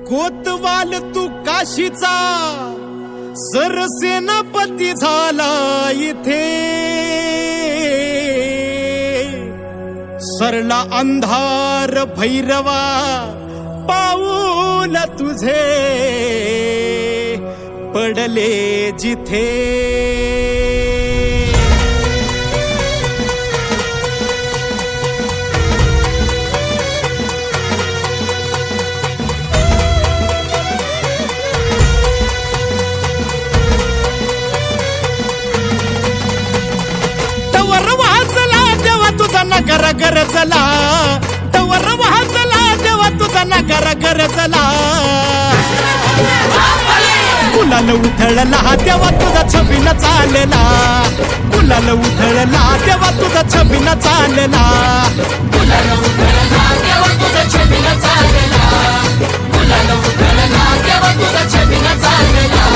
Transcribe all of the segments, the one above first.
कोतवाल तू काशीचा सरसेनापती झाला इथे सरला अंधार भैरवा पाऊल तुझे पडले जिथे नगर गरजला तवर वाजला देवा तुझा नगर गरजला गुलाल उधळला देवा तुझा छबीन चालला गुलाल उधळला देवा तुझा छबीन चालला गुलाल उधळला देवा तुझा छबीन चालला गुलाल उधळला देवा तुझा छबीन चालला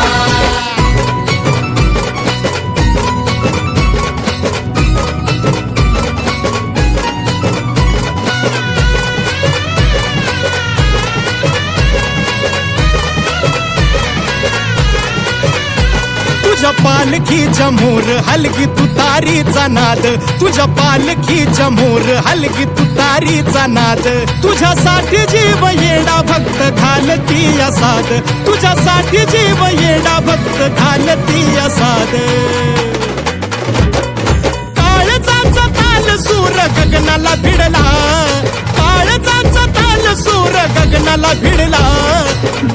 तुझ्या पालखीच्या मोर हलगी तुतारीचा नाद तुझ्या पालखीच्या मोर हलगी तुतारीचा नाद तुझ्यासाठी जीव येडा भक्त घालती असाद तुझ्यासाठी जीव येडा भक्त घालती असाद काळजाचा ताल सूर गगनाला भिडला काळजाचा ताल सूर गगनाला भिडला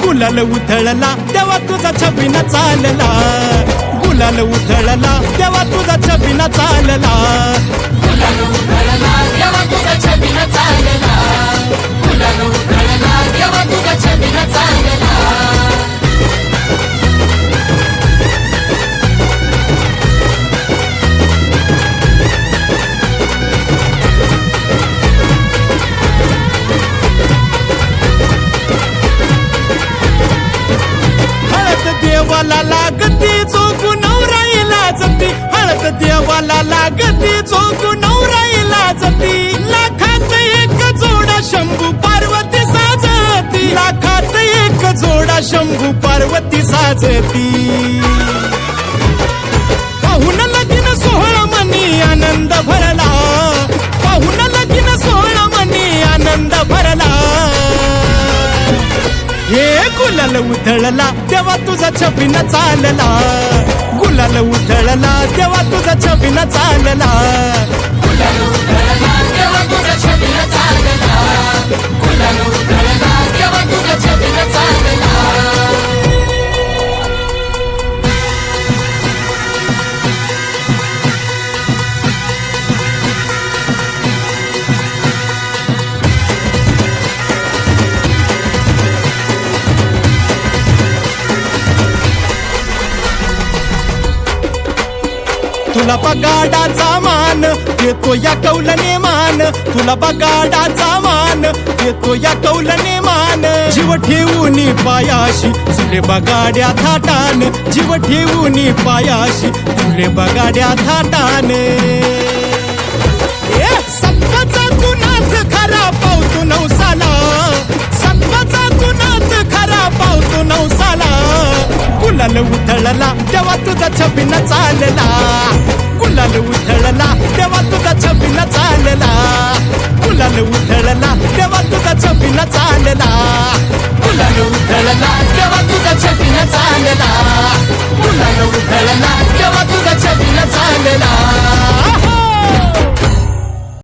गुलाल उधळला तेव्हा तुझा छबीन चालला गुलाल उधळला तेव्हा तुझा छबीन चालला गुलाल उधळला तेव्हा तुझा छबीन चालला गुलाल उधळला तेव्हा तुझा छबीन चालला देवाला लागती चोकू नवराईला जती हळद देवाला लागती चोकू नवराईला जती लाखात एक जोडा शंभू पार्वती साजती लाखात एक जोडा शंभू पार्वती साजती पाहुन लगीन सोहळा मनी आनंद भरला पाहुन लगीन सोहळा मनी आनंद भरला हे गुलाल उधळला तेव्हा तुझा छबीन चालला गुलाल उधळला तेव्हा तुझा छबीन चालला गुलाल उधळला तेव्हा तुझा छबीन चालला गुलाल उधळला तेव्हा तुझा छबीन चालला तुला बगाडाचा मान देतो या कौलने मान तुला बगाडाचा मान देतो या कौलने मान जीव ठेवून पायाशी तुले बगाड्या थाटान जीव ठेवून पायाशी तुले बगाड्या थाटान सत्वाचा गुणात खरा पावतो नवसाला सत्वाचा गुणात खरा पावतो नवसाला गुलाल उधळला तेव्हा तुझा छबीन चालला गुलाल उधळला तेव्हा तुझा छबीन चालला गुलाल उधळला तेव्हा तुझा छबीन चालला